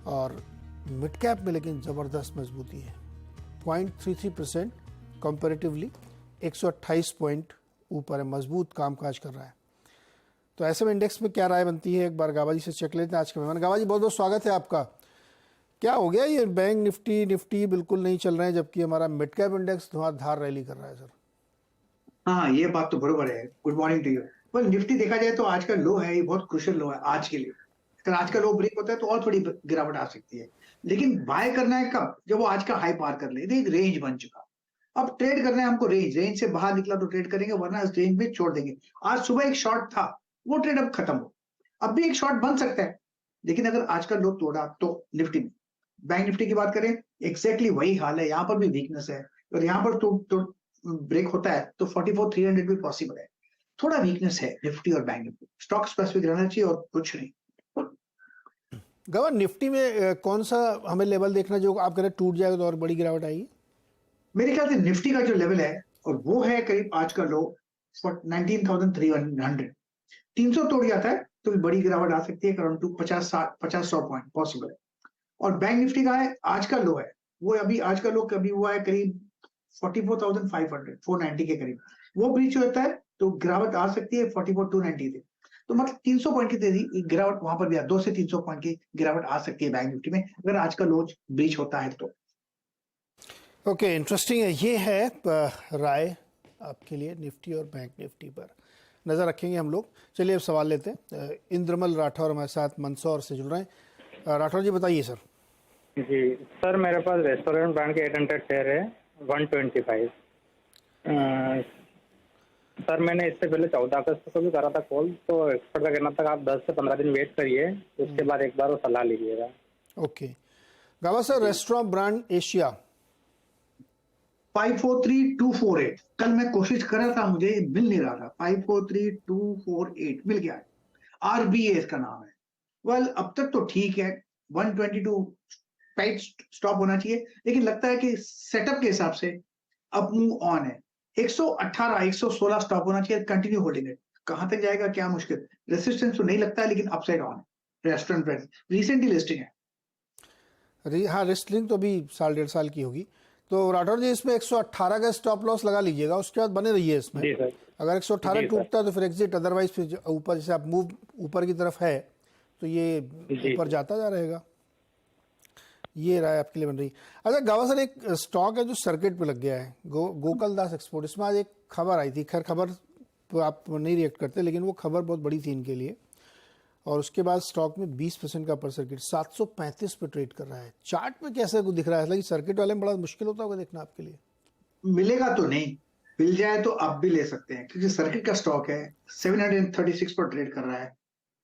और mid cap में लेकिन ज़बरदस्त मजबूती है, 0.33% कंपैरेटिवली 128 पॉइंट ऊपर है, मजबूत कामकाज कर रहा है। तो ऐसे में इंडेक्स में क्या राय बनती है, एक बार गाबा जी से चेक लेते हैं। आज के मेहमान गाबा जी, बहुत बहुत स्वागत है आपका। क्या हो गया ये बैंक निफ्टी बिल्कुल नहीं चल रहे हैं, जबकि हमारा मिड कैप इंडेक्स धुआंधार रैली कर रहा है सर? हाँ, ये बात तो बरोबर है। Good morning to you. पर निफ्टी देखा जाए तो आज का लो है, ये बहुत क्रुशियल लो है आज के लिए। अगर आज का लो ब्रेक होता है तो और थोड़ी गिरावट आ सकती है, लेकिन बाय करना है कब? जब वो आज का हाई पार कर ले, एक रेंज बन चुका। अब ट्रेड करना है हमको, रेंज से बाहर निकला तो ट्रेड करेंगे, वरना इस रेंज में छोड़ देंगे। आज सुबह एक शॉर्ट था, वो ट्रेड अब खत्म हो। अब भी एक शॉर्ट बन सकता है, लेकिन अगर आज का लो तोड़ा तो निफ्टी में, बैंक निफ्टी की बात करें, एक्जैक्टली वही हाल है। यहाँ पर भी वीकनेस है, और यहाँ पर तो ब्रेक होता है तो 44,300 भी पॉसिबल है। थोड़ा वीकनेस है निफ्टी और बैंक निफ्टी, स्टॉक स्पेसिफिक रहना चाहिए और कुछ नहीं। गवर्नर निफ्टी में कौन सा हमें लेवल देखना जो आप कह रहे टूट जाएगा तो और बड़ी गिरावट आएगी? मेरे ख्याल से निफ्टी का जो लेवल है, और वो है करीब आज का लो 19,300। 300 तोड़ जाता है तो बड़ी गिरावट आ सकती है, अराउंड 50-100 पॉइंट पॉसिबल है। और बैंक निफ्टी का है आज का लो है, वो अभी आज का लो कभी हुआ है करीब 44,500 490 के करीब। वो ब्रीच होता है तो गिरावट आ सकती है 44,290 से। तो मतलब 300 पॉइंट की तेजी गिरावट वहां पर भी 2 से 300 पॉइंट की गिरावट आ सकती है बैंक निफ्टी में, अगर आज का लो ब्रीच होता है तो। ओके, इंटरेस्टिंग है। ये है राय आपके लिए निफ्टी और बैंक निफ्टी पर नज़र रखेंगे हम लोग। चलिए अब सवाल लेते हैं। इंद्रमल राठौर हमारे साथ मंदसौर से जुड़ रहे हैं। राठौर जी बताइए सर। जी सर, मेरे पास रेस्टोरेंट ब्रांड के 800 शेयर है 125। सर मैंने इससे पहले 14 अगस्त को भी करा था कॉल, तो एक्सपर्ट का कहना था कि आप 10 से 15 दिन वेट करिए, उसके बाद एक बार वो सलाह लीजिएगा। ओके गावा सर, रेस्टोरेंट ब्रांड एशिया 543248, कल मैं कोशिश कर रहा था, मुझे मिल नहीं रहा था। 543248 मिल गया है। आरबीए इसका नाम है। वेल अब तक तो ठीक है, 122 टाइट स्टॉप होना चाहिए, लेकिन लगता है कि सेटअप के हिसाब से अब मूव ऑन है। 118 116 स्टॉप होना चाहिए, कंटिन्यू होल्डिंग है। कहां तक जाएगा क्या मुश्किल, रेसिस्टेंस तो नहीं लगता है, लेकिन अपसाइड ऑन है। रेस्टोरेंट ब्रांड रिसेंटली लिस्टिंग है। हाँ, लिस्टिंग तो अभी 1.5 साल की होगी। तो राठौर जी इसमें 118 का स्टॉप लॉस लगा लीजिएगा, उसके बाद बने रहिए इसमें। अगर 118 टूटता है तो फिर एग्जिट, अदरवाइज फिर ऊपर जैसे आप मूव ऊपर की तरफ है तो ये ऊपर जाता जा रहेगा। ये राय आपके लिए बन रही। अच्छा गावा सर, एक स्टॉक है जो सर्किट पे लग गया है, गोकुलदास एक्सपोर्ट। इसमें आज एक खबर आई थी, खैर खबर तो आप नहीं रिएक्ट करते, लेकिन वो खबर बहुत बड़ी थी इनके लिए, और उसके बाद स्टॉक में 20% का अपर सर्किट 735 पे ट्रेड कर रहा है। चार्ट पे कैसे कुछ दिख रहा है? सर्किट वाले में बड़ा मुश्किल होता होगा देखना आपके लिए। मिलेगा तो नहीं, मिल जाए तो आप भी ले सकते हैं, क्योंकि सर्किट का स्टॉक है, 736 पर ट्रेड कर रहा है,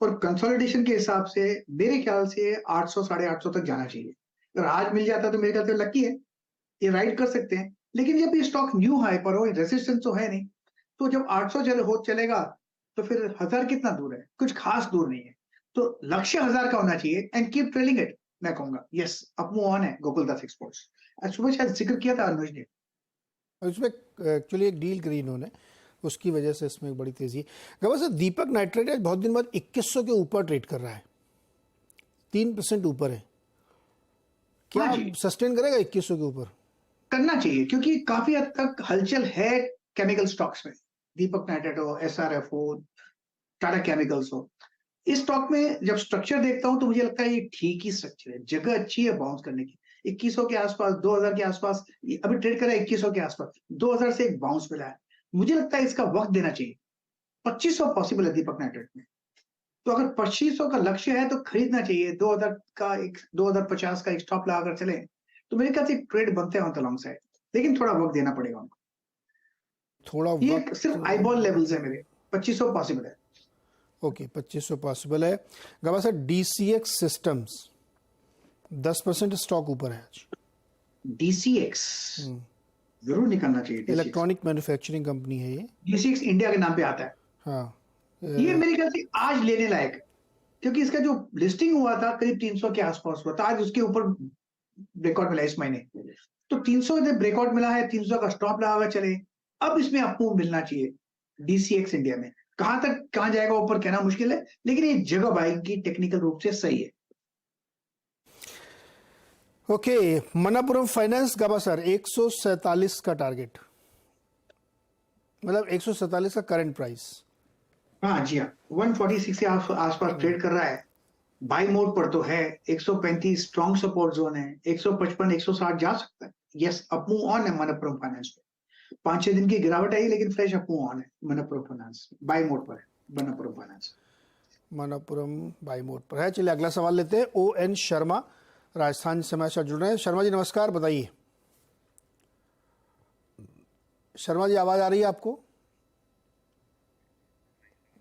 और कंसोलिडेशन के हिसाब से मेरे ख्याल से 800 850 तक जाना चाहिए। अगर आज मिल जाता तो मेरे ख्याल से लकी है, ये राइड कर सकते हैं। लेकिन जब ये स्टॉक न्यू हाई पर हो, रेजिस्टेंस तो है नहीं, तो जब 800 चलेगा तो फिर 1000 कितना दूर है? कुछ खास दूर नहीं है। तो लक्ष्य 1000 का होना चाहिए, एंड कीप ट्रेलिंग इट। मैं कहूंगा यस, अब मूव ऑन है गोकुलदास एक्सपोर्ट्स। आज सुबह शायद जिक्र किया था अनुज ने, उसमें एक्चुअली एक डील करी इन्होंने, उसकी वजह से इसमें एक बड़ी तेजी। गवा सर, दीपक नाइट्रेट आज बहुत दिन बाद 2100 के ऊपर ट्रेड कर रहा है, 3% ऊपर है। क्या सस्टेन करेगा 2100 के ऊपर? करना चाहिए, क्योंकि काफी हद तक हलचल है केमिकल स्टॉक्स में। दीपक नाइट्रेट हो, एसआरएफ हो, टाटा केमिकल्स हो, इस स्टॉक में जब स्ट्रक्चर देखता हूं तो मुझे लगता है ये ठीक ही स्ट्रक्चर है, जगह अच्छी है बाउंस करने की। 2100 के आसपास, 2000 के आसपास अभी ट्रेड करा है, 2100 के आसपास, 2000 से एक बाउंस मिला है। मुझे लगता है इसका वक्त देना चाहिए। 2500 पॉसिबल है दीपक नाइट्रेट में, तो अगर 2500 का लक्ष्य है तो खरीदना चाहिए। 2000 का एक 2050 का एक स्टॉप लगाकर चले तो मेरे ख्याल से ट्रेड बनते हैं लॉन्ग साइड, लेकिन थोड़ा वक्त देना पड़ेगा उनको। थोड़ा ये वक्त सिर्फ आईबॉल लेवल्स है मेरे। 2500 पॉसिबल है। ओके, 2500 पॉसिबल है। गवा सर, डीसीएक्स सिस्टम्स 10% स्टॉक ऊपर है आज। डीसीएक्स जरूर निकलना चाहिए। इलेक्ट्रॉनिक मैन्युफैक्चरिंग कंपनी है ये। डीसीएक्स इंडिया के नाम पे आता है। हाँ, ये मेरे ख्याल से आज लेने लायक है, क्योंकि इसका जो लिस्टिंग हुआ था करीब 300 के आसपास हुआ था, आज उसके ऊपर ब्रेकआउट मिला इस महीने। तो 300 जब ब्रेकआउट मिला है, 300 का स्टॉप लगा चले, अब इसमें आपको मिलना चाहिए डीसीएक्स इंडिया में। कहां जाएगा ऊपर कहना मुश्किल है, लेकिन ये जगह बाइक की टेक्निकल रूप से सही है। ओके, मनापुरम फाइनेंस गाबा सर 147 का टारगेट, मतलब 147 का करंट प्राइस। हाँ जी हाँ, 146 के आसपास ट्रेड कर रहा है। बाई मोड पर तो है, 135 स्ट्रॉन्ग सपोर्ट जोन है, 155 160 जा सकता है। यस, अप मूव ऑन है मनप्पुरम फाइनेंस पे। 5-6 दिन की गिरावट आई लेकिन फ्रेश अप मूव ऑन है मनप्पुरम फाइनेंस, बाई मोड पर है Manappuram finance. Manappuram by mode पर है। चलिए अगला सवाल लेते हैं। ON शर्मा राजस्थान से हमारे साथ जुड़ रहे हैं। शर्मा जी नमस्कार, बताइए। शर्मा जी आवाज आ रही है आपको?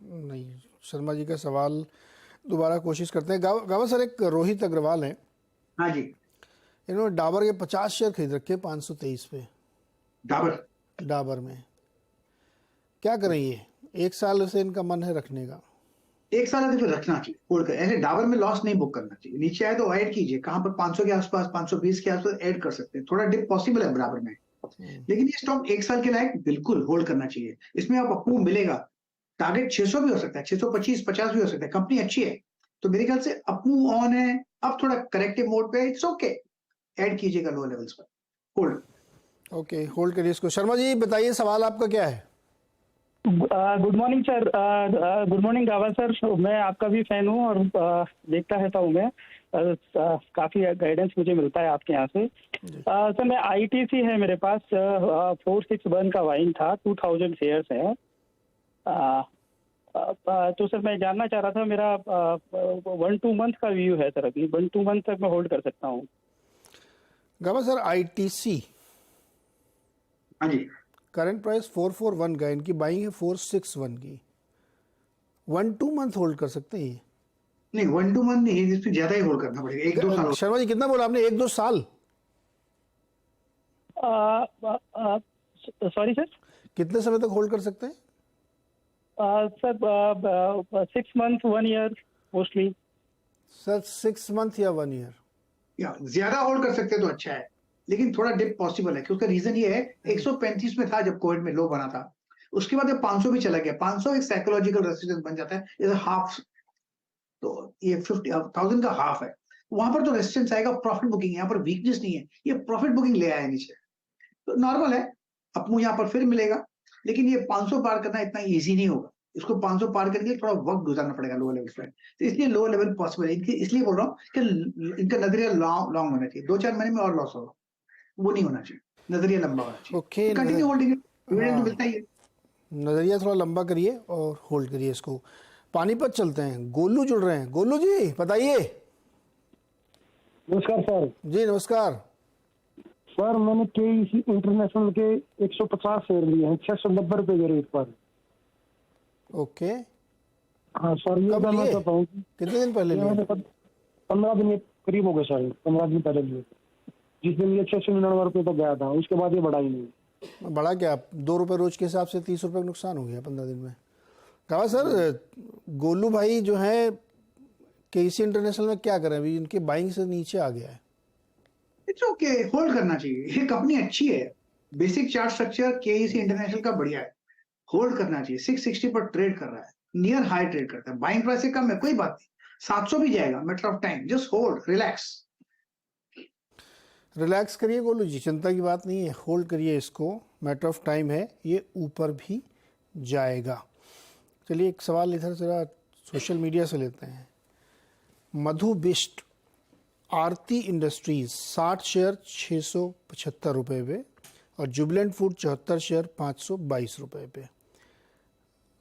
नहीं, शर्मा जी का सवाल दोबारा कोशिश करते हैं। गावा सर, एक रोहित अग्रवाल है, हाँ जी। इन्होंने डाबर के 50 शेयर खरीद रखे 523 पे डाबर में। क्या करें ये? 1 साल से इनका मन है रखने का। 1 साल तो फिर रखना चाहिए, होल्ड कर। ऐसे डाबर में लॉस नहीं बुक करना चाहिए। नीचे आए तो ऐड कीजिए, कहां पर 500 के आसपास, 520 के आसपास ऐड कर सकते हैं। थोड़ा डिप पॉसिबल है बराबर में, लेकिन ये स्टॉक 1 साल के लायक बिल्कुल होल्ड करना चाहिए। इसमें आप अप्रूव मिलेगा। टारगेट 600 भी हो सकता है, 625 50 भी हो सकता है। कंपनी अच्छी है तो मेरे ख्याल से अप्रूव ऑन है। अब थोड़ा करेक्टिव मोड पे, इट्स ओके, ऐड कीजिएगा लो लेवल्स पर, होल्ड। ओके, होल्ड करिए इसको। शर्मा जी बताइए, सवाल आपका क्या है? Good morning sir. Good morning गावा सर। मैं आपका भी फैन हूँ और देखता रहता हूँ मैं। काफ़ी गाइडेंस मुझे मिलता है आपके यहाँ से। सर मैं ITC है मेरे पास, 461 का वाइन था, 2000 शेयर्स है। तो सर मैं जानना चाह रहा था, मेरा 1-2 मंथ का व्यू है सर। अभी 1-2 मंथ तक मैं होल्ड कर सकता हूँ। गावा सर ITC हाँ जी, करंट प्राइस 441 का, इनकी बाइंग है 461 की। 1-2 मंथ होल्ड कर सकते हैं ये? नहीं 1-2 मंथ नहीं, इसमें ज्यादा ही होल्ड करना पड़ेगा, 1-2 साल। शर्मा जी कितना बोला आपने? 1-2 साल? सॉरी सर, कितने समय तक होल्ड कर सकते हैं? Sir 6 month 1 year mostly. Sir 6 month या 1 ईयर? या ज्यादा होल्ड कर सकते हैं तो अच्छा है, लेकिन थोड़ा डिप पॉसिबल है। क्योंकि उसका रीजन ये है, 135 में था जब कोविड में लो बना था, उसके बाद 500 भी चला गया। 500 एक साइकोलॉजिकल रेजिस्टेंस बन जाता है, इज हाफ। तो ये 50,000 का हाफ है, वहां पर तो रेजिस्टेंस आएगा। प्रॉफिट बुकिंग, यहाँ पर वीकनेस नहीं है, ये प्रॉफिट बुकिंग ले आया नीचे, तो नॉर्मल है। अपनू यहाँ पर फिर मिलेगा, लेकिन ये 500 पार करना इतना इजी नहीं होगा। इसको 500 पार करने के लिए थोड़ा वक्त गुजारना पड़ेगा लोअर लेवल पे। तो इसलिए लोअर लेवल पॉसिबल है। इसलिए बोल रहा हूँ कि इनका नजरिया लॉन्ग होना चाहिए। 2-4 महीने में और लॉस होगा, वो नहीं होना चाहिए। नजरिया लंबा होना चाहिए। ओके, कंटिन्यू होल्डिंग, डिविडेंड तो मिलता ही है। नजरिया थोड़ा लंबा करिए और होल्ड करिए इसको। पानीपत चलते हैं, गोलू जुड़ रहे हैं। गोलू जी बताइए। नमस्कार सर। जी नमस्कार सर मैंने KEC इंटरनेशनल के 150 शेयर लिए हैं 690 रुपए के रेट पर। ओके, हाँ सर, ये कब जानना लिए? चाहता हूँ कितने दिन पहले लिए? 15 दिन करीब हो गए सर, 15 दिन पहले लिए। जिस दिन ये 699 रुपए तक गया था, उसके बाद ये बढ़ा ही नहीं। बड़ा क्या, 2 रुपये रोज के हिसाब से 30 रुपये का नुकसान हो गया 15 दिन में। कहा सर, गोलू भाई जो है KEC इंटरनेशनल में क्या करें? अभी इनके बाइंग से नीचे आ गया है। इट्स ओके, होल्ड करना चाहिए। ये कंपनी अच्छी है, basic chart structure KEC international का बढ़िया है, होल्ड करना चाहिए। 660 पर ट्रेड कर रहा है, नियर हाई ट्रेड करता है। बाइंग प्राइस से कम है, कोई बात नहीं, 700 भी जाएगा, matter of time. Just hold, relax करिए गोलू जी, चिंता की बात नहीं है, होल्ड करिए इसको, मैटर ऑफ टाइम है, ये ऊपर भी जाएगा। चलिए एक सवाल इधर जरा सोशल मीडिया से लेते हैं। मधु बिष्ट आरती इंडस्ट्रीज 60 शेयर 675 रुपये पे और जुबिलेंट फूड 74 शेयर 522 रुपये पे।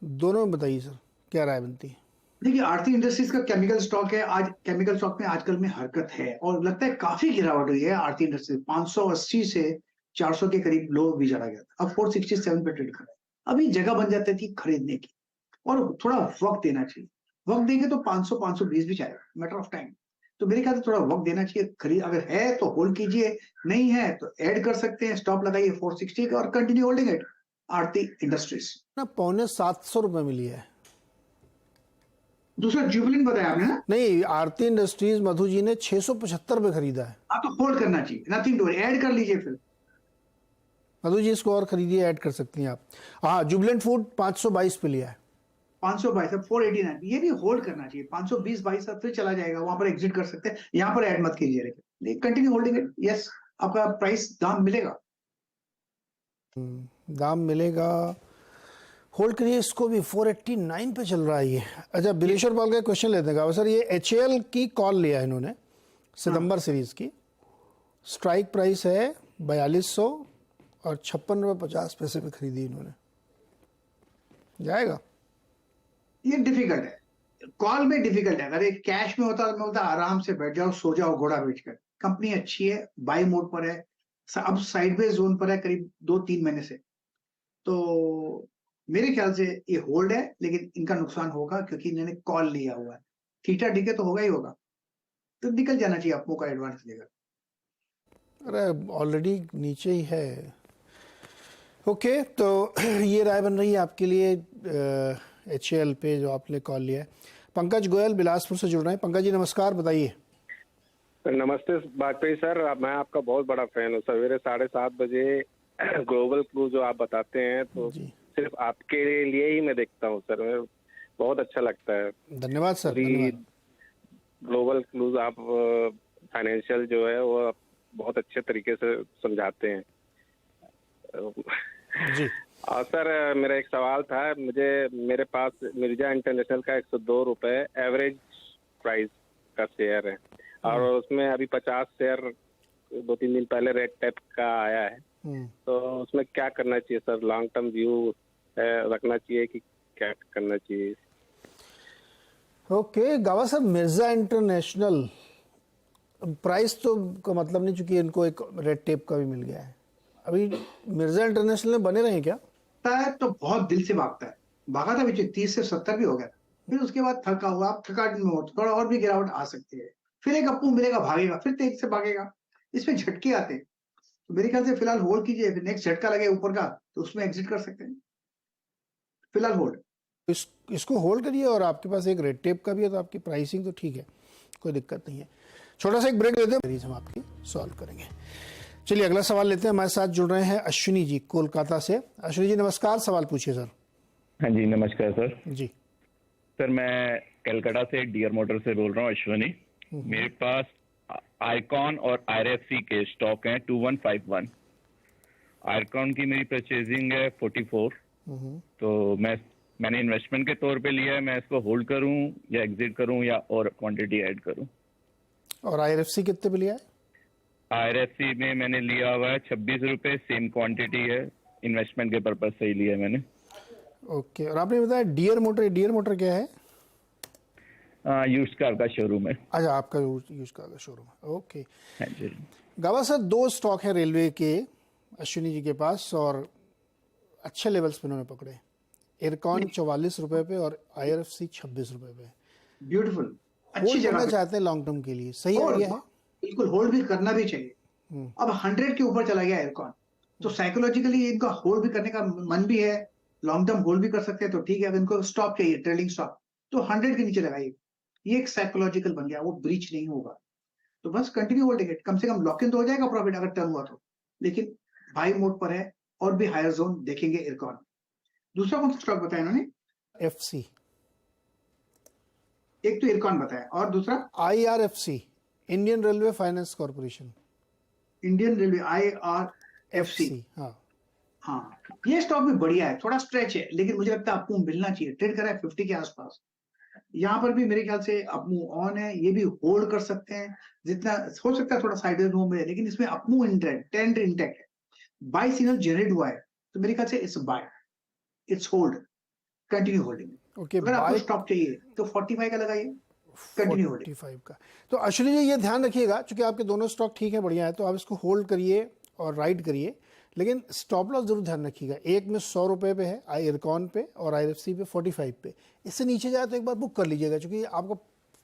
दोनों में बताइए सर, क्या राय बनती है? देखिए आरती इंडस्ट्रीज का केमिकल स्टॉक है। आज केमिकल स्टॉक में आजकल में हरकत है और लगता है काफी गिरावट हुई है। आरती इंडस्ट्रीज 580 से 400 के करीब लो भी चला गया था, अब 467 पे ट्रेड कर रहा है। अभी जगह बन जाती थी खरीदने की, और थोड़ा वक्त देना चाहिए। वक्त देंगे तो 500 520 भी जाएगा, मैटर ऑफ टाइम। तो मेरे ख्याल से थोड़ा वक्त देना चाहिए। खरीद अगर है तो होल्ड कीजिए, नहीं है तो ऐड कर सकते हैं। स्टॉप लगाइए 460 का और continue holding it. Aarti industries ना 750 रुपये में लिया है। दूसरा जुबिलेंट बताया आपने ना? नहीं, आरती इंडस्ट्रीज मधु जी ने 675 रुपये खरीदा है। हाँ, तो होल्ड करना चाहिए, नथिंग टू, ऐड कर लीजिए फिर। मधु जी इसको और खरीदिए, ऐड कर सकती हैं आप। हाँ, जुबिलेंट फूड 522 पे लिया है। 522 अब 489, ये भी होल्ड करना चाहिए। 520 22 फिर चला जाएगा, वहां पर एग्जिट कर सकते हैं, यहाँ पर ऐड मत कीजिए। कंटिन्यू होल्डिंग इट, यस आपका प्राइस दाम मिलेगा। दाम मिलेगा, होल्ड करिए इसको भी। 489 पे चल रहा है ये। अच्छा, बिलेश्वर पाल का क्वेश्चन लेते हैं सर। ये HAL की कॉल लिया है इन्होंने सितंबर सीरीज की, स्ट्राइक प्राइस है 4200 और 56.50 पे खरीदी इन्होंने, जाएगा? ये डिफिकल्ट है, कॉल में डिफिकल्ट है। अगर एक कैश में होता तो मैं बोलता आराम से बैठ जाओ, सो जाओ घोड़ा बेचकर। कंपनी अच्छी है, बाई मोड पर है, अब साइडवेज जोन पर है करीब 2-3 महीने से। तो मेरे ख्याल से ये होल्ड है, लेकिन इनका नुकसान होगा क्योंकि इन्होंने कॉल लिया हुआ है। थीटा डिके तो होगा ही होगा, तो निकल जाना चाहिए आपको का एडवांस लेकर। अरे ऑलरेडी नीचे ही है। ओके, तो ये राय बन रही है आपके लिए HAL पे जो आपने कॉल लिया है। पंकज गोयल बिलासपुर से जुड़ रहे हैं। पंकज जी नमस्कार, बताइए। नमस्ते वाजपेयी सर, मैं आपका बहुत बड़ा फैन हूँ। सवेरे 7:30 बजे ग्लोबल क्रूज जो आप बताते हैं, तो सिर्फ आपके लिए ही मैं देखता हूँ सर, मैं बहुत अच्छा लगता है। धन्यवाद सर, धन्यवाद। ग्लोबल क्रूज आप फाइनेंशियल जो है वो बहुत अच्छे तरीके से समझाते हैं जी। और सर मेरा एक सवाल था, मेरे पास मिर्जा इंटरनेशनल का 102 रुपए एवरेज प्राइस का शेयर है और उसमें अभी 50 शेयर 2-3 दिन पहले रेड टैप का आया है, तो उसमें क्या करना चाहिए सर? लॉन्ग टर्म व्यू रखना चाहिए कि क्या करना चाहिए? ओके गावा साहब, मिर्जा इंटरनेशनल प्राइस तो का मतलब नहीं, चूंकि इनको एक रेड टेप का भी मिल गया है। अभी मिर्जा इंटरनेशनल में बने रहे क्या? है तो बहुत दिल से भागता है, भागा था पीछे 30 से 70 भी हो गया, फिर उसके बाद थका हुआ, आप थकावट में हो, थोड़ा और भी गिरावट आ सकती है, फिर एक अप्पू मिलेगा, भागेगा, फिर तेज से भागेगा। इसमें झटके आते हैं, तो मेरे ख्याल से फिलहाल होल्ड कीजिए, फिर नेक्स्ट झटका लगे ऊपर का तो उसमें एग्जिट कर सकते हैं। फिलहाल होल्ड। इसको होल्ड करिए, और आपके पास एक रेड टेप का भी है, तो आपकी प्राइसिंग तो ठीक है, कोई दिक्कत नहीं है। छोटा सा एक ब्रेक लेते हैं, हम आपकी सॉल्व करेंगे। चलिए अगला सवाल लेते हैं। हमारे साथ जुड़ रहे हैं अश्विनी जी कोलकाता से। अश्विनी जी नमस्कार, सवाल पूछिए सर। हाँ जी नमस्कार सर। जी सर मैं कलकत्ता से डियर मोटर से बोल रहा हूँ, अश्विनी। मेरे पास आईकॉन और IRFC के स्टॉक हैं 2151। आईकॉन की मेरी परचेजिंग है 44, तो मैंने इन्वेस्टमेंट के तौर पे लिया है, मैं इसको होल्ड करूं या एग्जिट करूं या और क्वांटिटी ऐड करूं? और IRFC कितने पे लिया है? IRFC में मैंने लिया हुआ है 26 रुपए, सेम क्वांटिटी है, इन्वेस्टमेंट के पर्पज से ही लिया है मैंने। ओके, और आपने बताया डियर मोटर क्या है? यूज्ड कार का शोरूम है। अच्छा, आपका यूज कार का शोरूम है। ओके हाँ जी। गावा सर, 2 स्टॉक है रेलवे के अश्विनी जी के पास, और अच्छे लेवल्स पे उन्होंने पकड़े। एयरकॉन 44 रुपए पे और IRFC 26 रुपए पे। ब्यूटीफुल, अच्छी होल्ड करना जगह चाहते हैं लॉन्ग टर्म के लिए, सही आइडिया है। बिल्कुल होल्ड भी करना भी चाहिए। अब 100 के ऊपर चला गया एयरकॉन, तो साइकोलॉजिकली इनका होल्ड भी करने का मन भी है, लॉन्ग टर्म होल्ड भी कर सकते हैं, तो ठीक है। अगर इनको स्टॉप चाहिए, ट्रेलिंग स्टॉप, तो 100 के नीचे लगाइए। ये एक साइकोलॉजिकल बन गया, वो ब्रीच नहीं होगा, तो बस कंटिन्यू होल्डिंग इट। कम से कम लॉक इन तो हो जाएगा प्रॉफिट अगर टर्न हुआ तो, लेकिन बाई मोड पर है और भी हायर जोन देखेंगे एयरकॉन। दूसरा कौन सा स्टॉक बताया इन्होंने? FC, एक तो एयरकॉन बताया, और दूसरा IRFC, Indian railway finance corporation. Indian railway, IRFC। हाँ, ये स्टॉक भी बढ़िया है, थोड़ा स्ट्रेच है, लेकिन मुझे लगता है आपको मिलना चाहिए। ट्रेड करा है 50 के आसपास, यहाँ पर भी मेरे ख्याल से अपमूव ऑन है, ये भी होल्ड कर सकते हैं। जितना हो सकता है थोड़ा साइडवेज मूव में, लेकिन इसमें अपमूव ट्रेंड इंटैक्ट है, बाय सिग्नल जनरेट हुआ है, तो मेरे ख्याल से it's buy, it's hold, continue holding. Okay, अगर आपको स्टॉप चाहिए तो 45 का लगाइए, कंटिन्यू होल्डिंग। 45 का। तो अश्विनी जी ये ध्यान रखिएगा, चूंकि आपके दोनों स्टॉक ठीक है, बढ़िया है, तो आप इसको होल्ड करिए और राइड करिए, लेकिन स्टॉप लॉस जरूर ध्यान रखिएगा। एक में 100 रुपए पे है एयरकॉन पे, और IRFC पे 45 पे। इससे नीचे जाए तो एक बार बुक कर लीजिएगा, क्योंकि आपका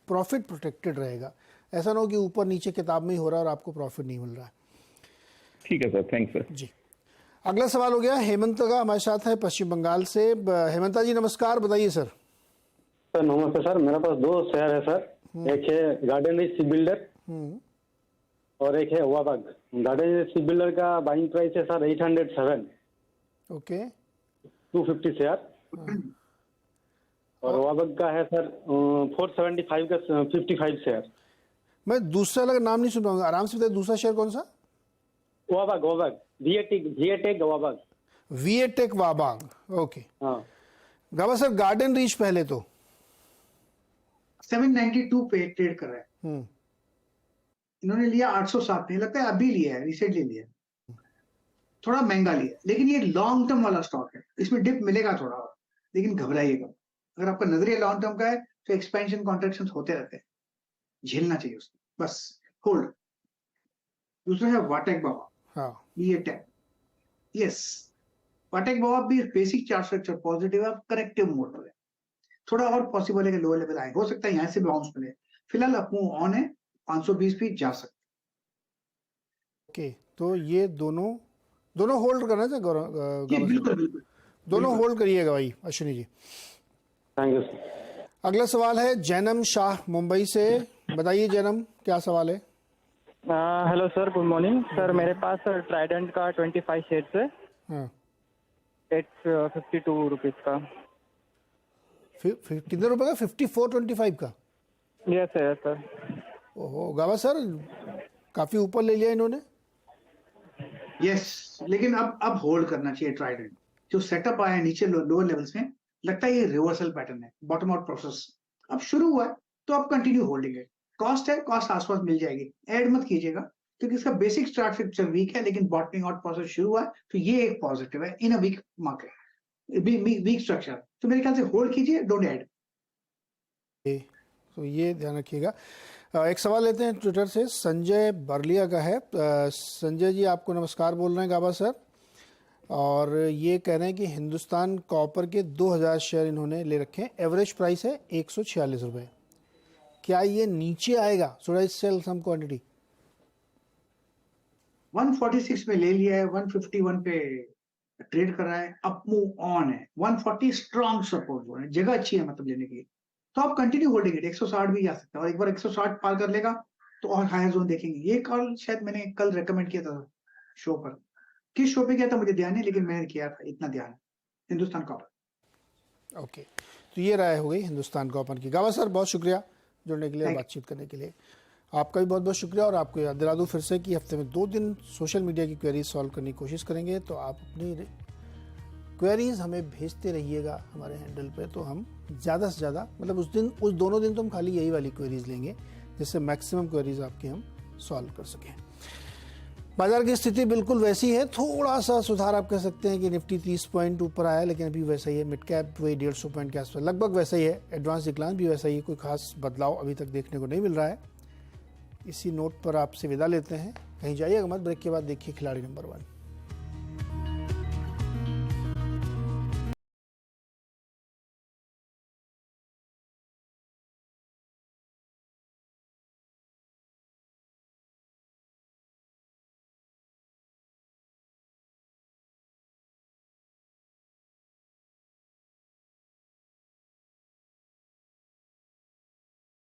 प्रॉफिट प्रोटेक्टेड रहेगा। ऐसा ना हो कि ऊपर नीचे किताब में ही हो रहा है और आपको प्रॉफिट नहीं मिल रहा है। ठीक है सर, थैंक्स सर। जी, अगला सवाल हो गया हेमंत का, हमारे साथ है पश्चिम बंगाल से। हेमंता जी नमस्कार, बताइए सर। सर नमस्ते सर, मेरे पास 2 शेयर है सर। एक है गार्डन रिच शिप बिल्डर और एक है वाबाग। गार्डन रिच शिप बिल्डर का बाइंग प्राइस है सर 807, ओके, 250 शेयर, और वाबाग का है सर 475 का 55 शेयर। मैं दूसरा लगा नाम नहीं सुन पाऊंगा, आराम से बताइए दूसरा शेयर कौन सा? वाबाग वाबाग वीएटेक वाबाग। वीएटेक वाबाग, ओके। हाँ गाबा सर गार्डन रीच पहले तो 792 पे ट्रेड कर रहा है, इन्होंने लिया 807 पे, लगता है अभी लिया है, रिसेंटली लिया है, थोड़ा महंगा लिया, लेकिन ये लॉन्ग टर्म वाला स्टॉक है, इसमें डिप मिलेगा थोड़ा और, लेकिन घबराइएगा। अगर आपका नजरिया लॉन्ग टर्म का है तो एक्सपेंशन कॉन्ट्रैक्शन होते रहते हैं, झेलना चाहिए उसको, बस होल्ड। दूसरा है वाटेक बाबा, हाँ ये टैग, यस वाटेक बाबा भी बेसिक चार्ट स्ट्रक्चर पॉजिटिव है, करेक्टिव मोड पर है, थोड़ा और पॉसिबल है कि लोअर लेवल आए, हो सकता है यहाँ से बाउंस मिले, फिलहाल अप मूव ऑन है, 520 भी जा सकते। ओके, तो ये दोनों होल्ड करना चाहिए जी बिल्कुल बिल्कुल, दोनों होल्ड करिएगा भाई Ashwini ji. Thank you sir. अगला सवाल है जैनम शाह मुंबई से, बताइए जैनम क्या सवाल है? Hello sir, good morning sir. मेरे पास ट्राइडेंट का 25 शेयर्स है, हाँ 52 रुपीज का। कितने रुपए का? 54.25 का? Yes sir. ओहो गावा सर, काफी ऊपर ले लिया इन्होंने। यस लेकिन अब होल्ड करना चाहिए ट्राइडेंट, जो सेटअप आया है नीचे लोअर लेवल्स में, लगता है ये रिवर्सल पैटर्न है, बॉटम आउट प्रोसेस अब शुरू हुआ है, तो अब कंटिन्यू होल्डिंग है। कॉस्ट है, कॉस्ट आसपास मिल जाएगी, ऐड मत कीजिएगा क्योंकि इसका बेसिक चार्ट पिक्चर वीक है, लेकिन बॉटमिंग आउट प्रोसेस शुरू हुआ है, तो ये एक पॉजिटिव है in a week market, week structure, तो मेरे ख्याल से होल्ड कीजिए, डोंट ऐड। तो ये ध्यान रखिएगा। एक सवाल लेते हैं ट्विटर से, संजय बरलिया का है। संजय जी आपको नमस्कार बोल रहे हैं गाबा सर, और ये कह रहे हैं कि हिंदुस्तान कॉपर के 2000 शेयर इन्होंने ले रखे हैं, एवरेज प्राइस है 146 रुपये, क्या ये नीचे आएगा? Should I sell some quantity? 146 में ले लिया है, 151 पे ट्रेड कर रहा है, अप मूव ऑन है, 140 स्ट्रॉन्ग सपोर्ट जोन है, जगह अच्छी है मतलब लेने की, तो आप कंटिन्यू होल्डिंग इट, 160 भी जा सकता है, और एक बार 160 पार कर लेगा तो और हायर जोन देखेंगे। ये कॉल शायद मैंने कल रेकमेंड किया था शो पर, किस शो पे किया था मुझे ध्यान नहीं, लेकिन मैंने किया था, इतना ध्यान है। हिंदुस्तान कॉपर। ओके, तो ये राय हो गई हिंदुस्तान कॉपर की। गावा सर बहुत शुक्रिया जुड़ने के लिए, बातचीत करने के लिए। आपका भी बहुत बहुत शुक्रिया, और आपको याद दिला दूँ फिर से कि हफ्ते में 2 दिन सोशल मीडिया की क्वेरीज सॉल्व करने की कोशिश करेंगे, तो आप अपनी क्वेरीज हमें भेजते रहिएगा हमारे हैंडल पे, तो हम ज़्यादा से ज़्यादा मतलब उस दोनों दिन तो हम खाली यही वाली क्वेरीज लेंगे, जिससे मैक्सिमम क्वेरीज आपके हम सॉल्व कर सकें। बाजार की स्थिति बिल्कुल वैसी है, थोड़ा सा सुधार आप कह सकते हैं कि निफ्टी 30 पॉइंट ऊपर आया, लेकिन अभी वैसा ही है। मिड कैप वही 150 पॉइंट के आसपास लगभग वैसा ही है। एडवांस डिक्लाइन भी वैसा ही है, कोई खास बदलाव अभी तक देखने को नहीं मिल रहा है। इसी नोट पर आपसे विदा लेते हैं, कहीं जाइएगा मत, ब्रेक के बाद देखिए खिलाड़ी नंबर 1।